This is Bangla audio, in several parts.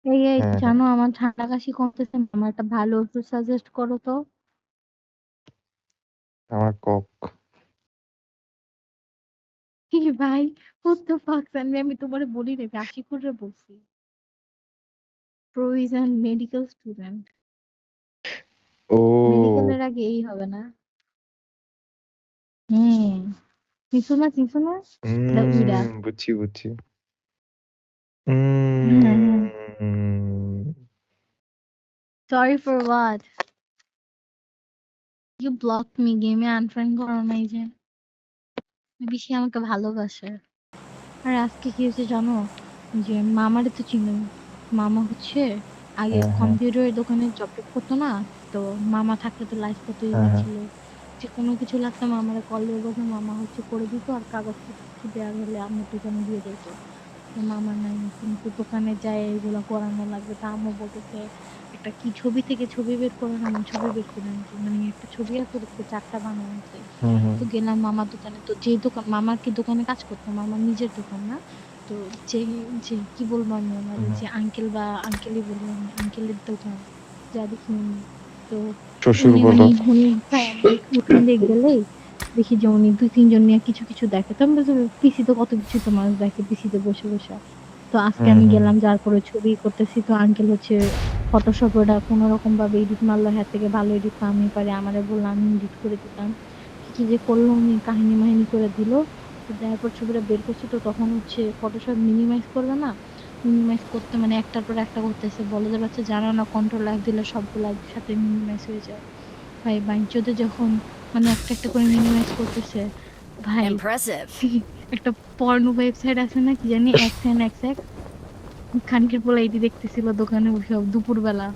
এই হ্যাঁ হ্যাঁ, জানো আমার ঠান্ডা কাশি কমতেছে না, আমার একটা ভালো ওষুধ সাজেস্ট করো তো। আমার কক। কি ভাই, what the fuck আমি তোমারে বলি রে, কাশি করে বলছি। প্রভিজন মেডিকেল স্টুডেন্ট, ও মেডিকেলের আগে এই হবে না। হুম, চিনছো না চিনছো না, এটা উইরা। বুঝছি বুঝছি। হ্যাঁ হ্যাঁ, um, sorry for what, you block me, গেমে আনফ্রেন্ড করো নাই যে, বেশি আমাকে ভালোবাসে। আর আজকে কি হয়েছে জানো, যে মামারে তো চিনো, মামা হচ্ছে আগে হ্যাঁ হ্যাঁ কম্পিউটারের দোকানে জব করতো না। তো মামা থাকলে তো লাইফ কত হ্যাঁ ইজি হ্যাঁ। ছিল, যে কোনো কিছু লাগতো মামারে কল দিয়ে বলতো, মামা হচ্ছে করে দিত, আর কাগজ কিছু দেওয়ার হলে আম্মুর দোকানে দিয়ে যেত। তো মামা নাই, কিন্তু দোকানে যায় এগুলো করানো লাগবে, তা আম্মু বলতেছে একটা কি ছবি থেকে ছবি বের করে না, আমি ছবি বের করে আনছি, মানে একটা ছবি আছে ওটা থেকে চারটা বানায় আনছে। হুম হুম তো গেলাম মামার দোকানে, তো যে দোকান, মামার কি দোকানে কাজ করতাম, মামার নিজের দোকান না। তো যে যে কি বলবো আমি আমার, হুম হুম। যে আঙ্কেল বা আঙ্কেলই বলি আমি, আঙ্কেলের দোকান যা দেখি উনি। তো শ্বশুর উনি বলো। উনি উনি প্রায় আমি উঠান দিয়ে গেলেই দেখি যে উনি দুই তিনজন নিয়ে কিছু কিছু দেখে, তো আমি পিসি তো কত কিছু তো মানুষ দেখে পিসিতে বসে বসে। তো আজকে হুম আমি হুম গেলাম, যার পরে ছবি করতেছি, তো আঙ্কেল হচ্ছে ফটোশপ ওটা কোনো রকম ভাবে এডিট মারলো, হ্যাঁ থেকে ভালো এডিট তো আমি পারি, আমারে বললো আমি এডিট করে দিতাম। কি কি যে করলো উনি, কাহিনী মাহিনী করে দিল। তো দেওয়ার পর ছবিটা বের করছি, তো তখন হচ্ছে ফটোশপ মিনিমাইজ করবে না, মিনিমাইজ করতে মানে একটার পর একটা করতেছে, বলে যে বাচ্চা জানো না কন্ট্রোল F দিলে সবগুলো একসাথে মিনিমাইজ হয়ে যায়। ভাই বাঞ্চোতে যখন মানে একটা একটা করে মিনিমাইজ করতেছে, ভাই Impressive. একটা পর্নো ওয়েবসাইট আছে না কি জানি, XNXX, খানকির পোলা এটি দেখতেছিল দোকানে বসে দুপুর বেলা,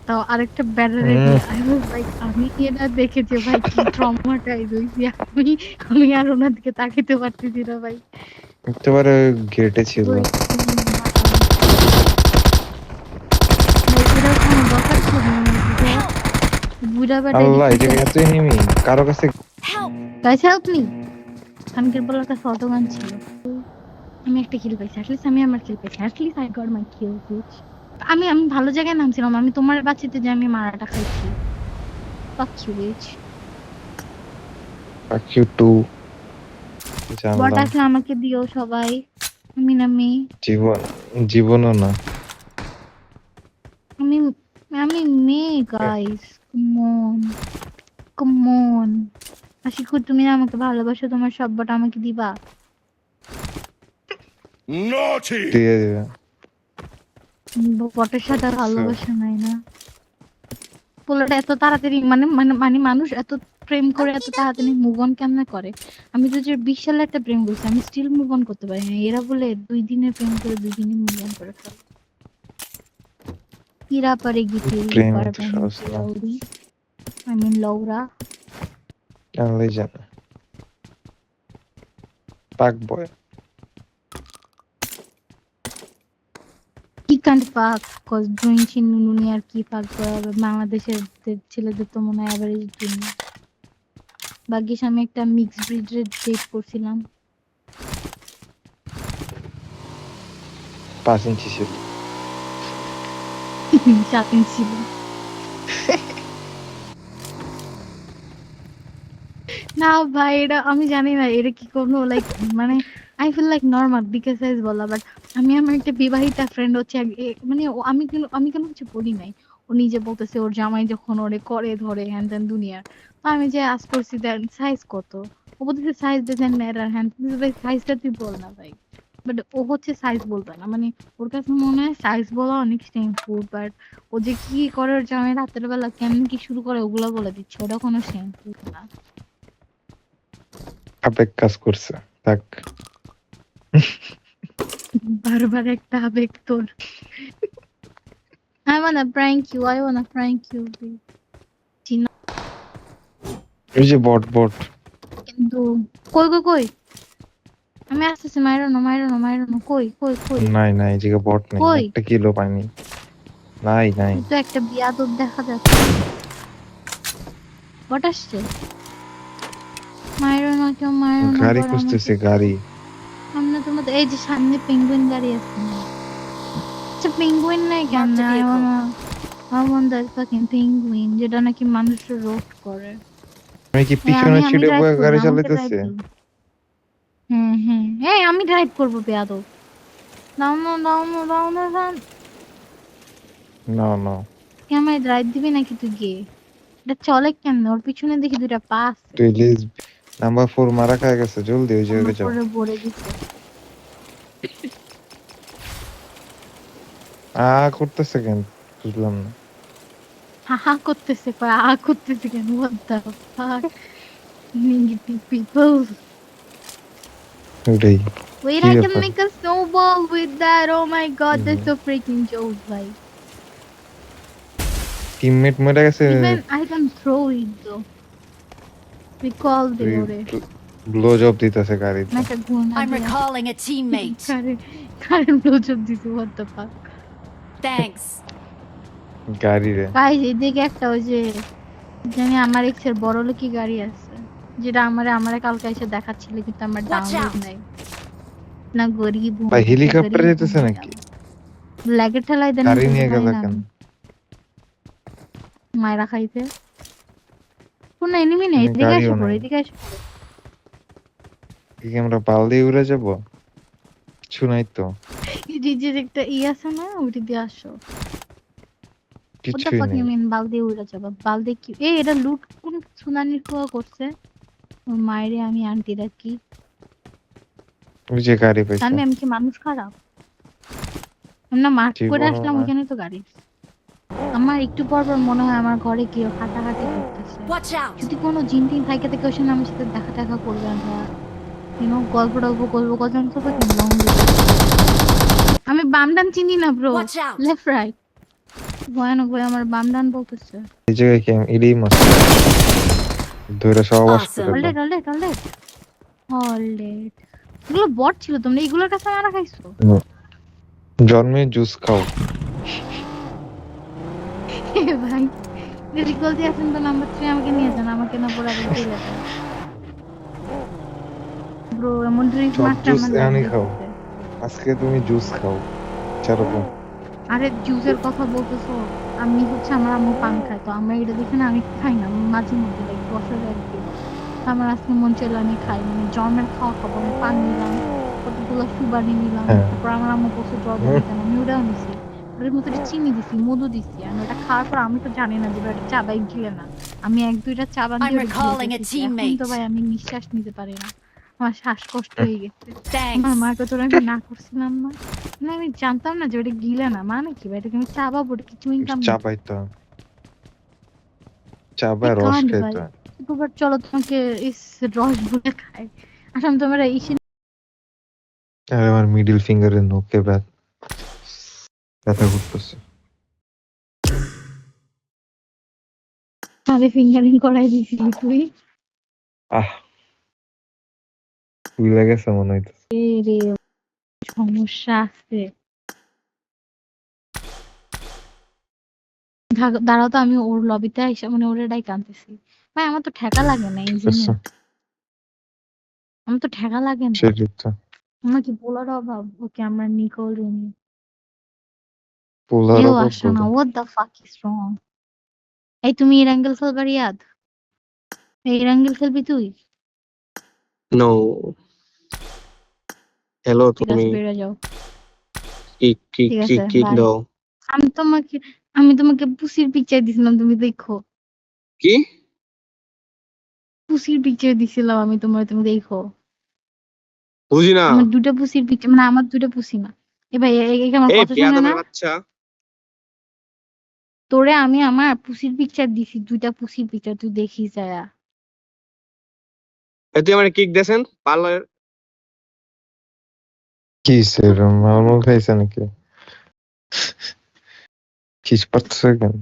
তাও আরেকটা ব্যাটারে হুম। দিয়ে। আই ওয়াজ লাইক, আমি এটা দেখেছি ভাই কি ট্রমাটাইজ হইছি আমি। আমি আর ওনার দিকে তাকাইতে পারতেছি না ভাই। একেবারে গেটে ছিল। ওই ভাই, ভাই এটাও থামার দরকার ছিল মনে হয় বুঝো, Help! বুড়া বেটা আল্লাহ, এদিক এই জায়গায় এত এনিমি, কারো কাছে। Help! গাইছে আপনি, খানকির পোলার কাছে অটোগান ছিল। আমি একটা কিল পাইছি, অ্যাটলিস্ট আমি আমার কিল পাইছি, at least I got my kill beach. আমি আমি ভালো জায়গায় নামছিলাম, আমি তোমার বাঁচিতে যে আমি মারাটা খাইছি। Fuck you bitch. কিউ টু বট জানলাম। আসলে আমাকে দিও সবাই, আমি নামি। জীবন, জীবনও না। আমি আমি মেয়ে গাইস, কমন কমন। আশিকুর তুমি না আমাকে ভালোবাসো, তোমার সব বট আমাকে দিবা। Naughty! দিয়ে দিবে। বটের সাথে আর দেখছো? ভালোবাসা নাই না। পোলাটা এত তাড়াতাড়ি মানে মানে মানে মানুষ এত প্রেম করে এত Okie তাড়াতাড়ি dokie. মুভ অন কেমনে করে। আমি 2020 সালে একটা প্রেম করছি, আমি স্টিল মুভ অন করতে পারি না, এরা বলে 2 দিনের প্রেম করে 2 দিনই মুভ অন করে ফেলে। কিরা পারেগি তেরি প্রেম ऊपर এত बहन সহজ की না, लौड़ी, आई मीन लौड़ा। জানলেই জানে। পাক বয়। কি কান্ড পাক, কজ ড্রয়িং চিন নুনি আর কি পাক করা হবে, বাংলাদেশের ছেলেদের তো মনে হয় অ্যাভারেজ ড্রয়িং। ভাগ্যিস আমি একটা মিক্স ব্রিডের ডেট করছিলাম। 5 ইঞ্চি ছিল। 7 ইঞ্চ ছিল। না ভাই, এটা আমি জানি না এটা কি কোনো লাইক, মানে আই ফিল লাইক নর্মাল বিকেল সাইজ বলা, বাট আমি আমার একটা বিবাহিতা ফ্রেন্ড হচ্ছে মানে আমি কেন কিছু বলি নাই। ও নিজে বলতেছে ওর জামাই যখন ওরে করে ধরে হ্যান ত্যান দুনিয়ার। তো আমি যে আজ করছি দেন সাইজ কত, ও বলতেছে সাইজ ডিজাইন ম্যাটার হ্যান, ভাই সাইজটা তুই বল না ভাই। বাট ও হচ্ছে সাইজ বলবে না, মানে ওর কাছে মনে হয় সাইজ বলা অনেক শ্যামফুল, বাট ও যে কি করে ওর জামাই রাতের বেলা কেমন কি শুরু করে ওগুলা বলে দিচ্ছে, ওটা কোনো শ্যামফুল না। আবেগ কাজ করছে। থাক। বারবার একটা আবেগ তোর। I wanna prank you, I wanna prank you babe. চিনা এই যে বট বট। কিন্তু, কই কই কই, আমি আসতেছি, মাইরো না মাইরো না মাইরো না, কই কই কই নাই নাই, এই জায়গায় বট নেই, কই। একটা কিলো পাইনি। নাই নাই। তুই তো একটা বিয়াদব দেখা যাচ্ছে। বট আসছে, মাইরো না কেউ, মাইরো না গাড়ি পর আমাকে। খুঁজতেছে, গাড়ি। সামনে তোমাদের এই যে সামনে পেঙ্গুইন গাড়ি আছে না, আচ্ছা পেঙ্গুইন নাই কেন? Marked a I vehicle. wanna I want that fucking penguin যেটা নাকি মানুষের রোস্ট করে। আমি কি এই পিছনে আমি ছিটে ড্রাইভ বয়ে করবো, গাড়ি আমাকে ড্রাইভ চালাইতেছে? দিন। হ্যাঁ হ্যাঁ এই আমি ড্রাইভ করবো বেয়াদব। দাও না দাও না দাও না দাও। না না, তুই আমায় ড্রাইভ দিবি নাকি তুই গিয়ে? এটা চলে কেমনে? ওর পিছনে দেখি দুইটা পা আছে। রিলিজ নাম্বার 4 মারা খায় গেছে, জলদি ওই আমার জায়গায় যাও। পরে ভরে দিছে। করতেছে কেন বুঝলাম না। হা হা করতেছে কয় আ করতেছে কেন? What the fuck? Negative people. ওটাই Wait, কি I can ব্যাপার? make a snowball with that. Oh my god, that's hmm. so freaking joke, ভাই। টিমমেট মরে গেছে, Even I can throw it though. Recall দে তুই ওরে। ব্লো জব দিতেছে গাড়িতে। না একটা ঘুরনা I'm দিয়া। recalling a teammate. Current blowjob দিছে, what the fuck? Thanks. গাড়িরে গাইস এদিকে একটা ওই যে জানি আমার এক্স এর বড় লোকি গাড়ি আছে, যেটা আমারে কালকে এসে দেখাচ্ছিল, কিন্তু আমার Watch ডাউনলোড out. নাই। না গরিব হूं ভাই मैं, হেলিকপ্টার गरीब हूं যেতেছে मैं। নাকি? লাগে ঠেলাই দেন গাড়ি চলতে নিয়ে পারি গেল না কেন? আমি। মায়েরা খাইতে কোন এনিমি নেই, এখানে এদিকে গাড়িও এসে পড়ে, নাই। এদিকে এসে পড়ে। কি আমরা পাল দিয়ে উড়ে যাব? কিছু নাই তো, এই যে একটা আছে না, ওইটা দিয়ে আসো। What the কিছুই fuck নেই। you mean বালদি উড়ে যাবা? বালদি কি এটা লুট কোন সুনানির খোয়া করছে? ওর মায়েরে আমি আন্টি ডাকি। ওই যে গাড়ি পাইছে। জানবি আমি কি মানুষ খারাপ? আমরা মার্ক করে জীবনও আসলাম, না। ওখানে তো গাড়ি। আমার একটু পর পর মনে হয় আমার ঘরে কেউ হাঁটাহাঁটি করতেছে। Watch out. যদি কোনো জিন টিন থাকে থাকে ওর সঙ্গে আমার সাথে দেখা টাকা করবে, আমরা গল্প টল্প করবো, কজন করবো কিন্তু long way। আমি বাম ডান চিনি না bro, Watch out. Left right. ভয়ানক ভাই আমার বাম ডান বলতেছে। এই জায়গায় কি ইডি মাছ ধরে সহবাস করে Awesome. দাও। অলরেড অলরেড এগুলো বট ছিল, তোমরা এগুলোর কাছে মারা খাইছো? জন্মে জুস খাও। ভাই রিকল দিয়ে আসেন তো নাম্বার 3 আমাকে নিয়ে যান, আমাকে না পড়ে আবার চলে যান ব্রো। এমন ড্রিঙ্ক সব মারতে জুস আমার এমনি খাও। লাগতেছে। আজকে তুমি জুস খাও সেরকম। আরে জুসের কথা বলতেছো, আমি হচ্ছে আমার আম্মু পান খায়, তো আমরা এটা দেখে না আমি খাই না, মাঝে মধ্যে লাইক বছরে একদিন। তো আমার আজকে মন চাইলো আমি খাই, মানে জন্মের খাওয়া খাবো, আমি পান নিলাম, কতগুলো সুবারি নিলাম, হ্যাঁ। তারপর আমার আম্মু বসে জল দিতাম, আমি ওটাও নিছি। ওটার মধ্যে চিনি দিছি, মধু দিছি, আর ওটা খাওয়ার পর আমি তো জানি না যে ওটা চাবাই গিলে না, আমি এক দুইটা চাবান I'm দিয়ে ওটা recalling a গিলে ফেলছি। এখন তো teammate. ভাই আমি নিঃশ্বাস নিতে পারি না, আমার শ্বাসকষ্ট হয়ে গেছে। Thanks. আমার মাকে তোরা আমি না করছিলাম না, না আমি জানতাম না যে ওটা গিলে না, মানে কি ভাই এটাকে আমি চাবাবো, এটা কি চুইং গাম? চাবাইতো, I চাবায় রস can't ভাই। খাইতো। এবার চলো তোমাকে ইস রস বলে খাই। আসলে তোমরা ইসে আর আমার মিডল ফিঙ্গারের নোকে ব্যথা করতেছে। তাহলে ফিঙ্গারিং করাই দিছিলি তুই? আহ ভুলে গেছে মনে হইতেছে। এ রে সমস্যা আছে। দাঁড়াও তো আমি ওর লবিতে এসে মানে ওর এটাই কানতেছি। ভাই আমার তো ঠেকা লাগে না ইঞ্জিনে, আমার তো ঠেকা লাগে না। সেটাই তো। আমার কি বলার অভাব? ওকে আমরা নিকল রুমি পোলার এও অভাব আসে না। বলে। What the fuck is wrong? এই তুমি ইরাঙ্গেল খেলবার ইয়াদ? এই ইরাঙ্গেল খেলবি তুই? নো হ্যালো ঠিক তুমি আছে বেড়ে যাও। কিক কিক ঠিক আছে কিক কিক বাই। দাও আমি তোমাকে আমি তোমাকে পুসির পিকচার দিছিলাম, তুমি দেখো। কি পুসির পিকচার দিছিলাম আমি তোমার, তুমি দেখো। বুঝি না আমার দুটো পুসির পিকচার, মানে আমার দুটো পুসি না। এ ভাই একে আমার এই কথা শুনে না। বেয়াদবের বাচ্চা তোরে আমি আমার পুসির পিকচার দিছি, দুইটা পুসির পিকচার, তুই দেখিস যায়া। এই তুই আমার কিক দেছেন পার্লার কি সেরম নরমাল খাইছে নাকি? খিস পাচ্ছে কেন?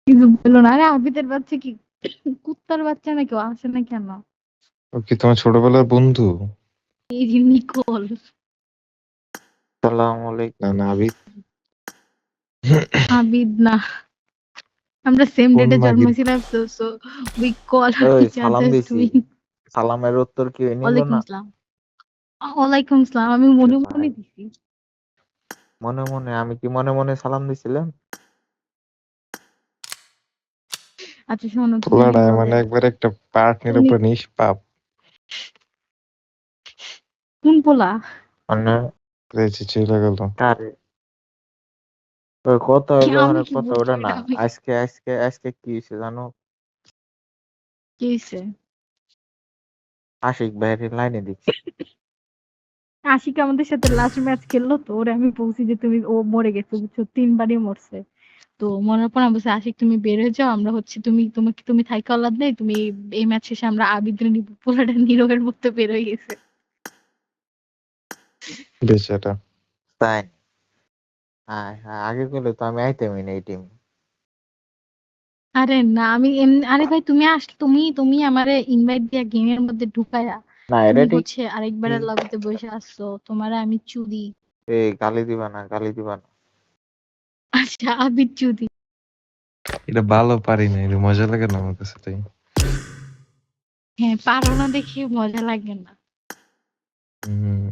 কিছু বললো না। আরে আবিদের বাচ্চা কি কুত্তার বাচ্চা নাকি? ও আসে না কেন? ও কি তোমার ছোটবেলার বন্ধু? এই যে নিকোল। সালাম আলাইকুম। না না আবিদ। আবিদ না, আমরা সেম কোন ডেটে মাগির? জন্মেছিলাম তো, সো উই কল ওই ইচ সালাম আদার দিছি, টুইন। সালামের উত্তর কি নিল ওয়ালাইকুম না? আসসালাম। ওয়ালাইকুম আসসালাম, আমি মনে আচ্ছা, মনে হাই। দিছি। মনে মনে আমি কি মনে মনে সালাম দিছিলাম? আচ্ছা শোনো, তুমি পোলাটা বলে মানে একবার একটা পার্টনের তুমি উপর নিষ্পাপ কোন পোলা? মানে রয়েছে চলে গেল। কারে ওই কথা কি হইলো আমি ওখানে কি কথা বুঝবো ওটা না। এটা? আমি আজকে কি হয়েছে জানো? কি হইছে? আশিক ভাইয়ের লাইনে দেখছি। আশিক আমাদের সাথে লাস্ট ম্যাচ খেললো তো, ওরে আমি বলছি যে তুমি, ও মরে গেছে বুঝছো, 3 বারই মরছে। তো মরার পর আমি বলছি আশিক তুমি বের হয়ে যাও, আমরা হচ্ছে তুমি থাইকা লাভ নেই, তুমি এই ম্যাচ শেষে আমরা আবিদ্র নিব। পোলাটা নীরবের মধ্যে বের হয়ে গেছে। বেচারা। তাই? হ্যাঁ হ্যাঁ, আগে করলে তো আমি আইতামই না এই টিম। আরে না আমি আরে ভাই তুমি তুমি আমারে ইনভাইট দিয়া গেমের মধ্যে ঢুকায়া না তুমি এটা ঠিক। হচ্ছে আরেকবারের লবিতে বসে আসছো, তোমারে আমি চুদি। এই গালি দিবা না, গালি দিবা না। আচ্ছা আবিদ চুদি। এটা ভালো পারি না, এটা মজা লাগে না আমার কাছে তাই। হ্যাঁ পারো না দেখে মজা লাগে না। হম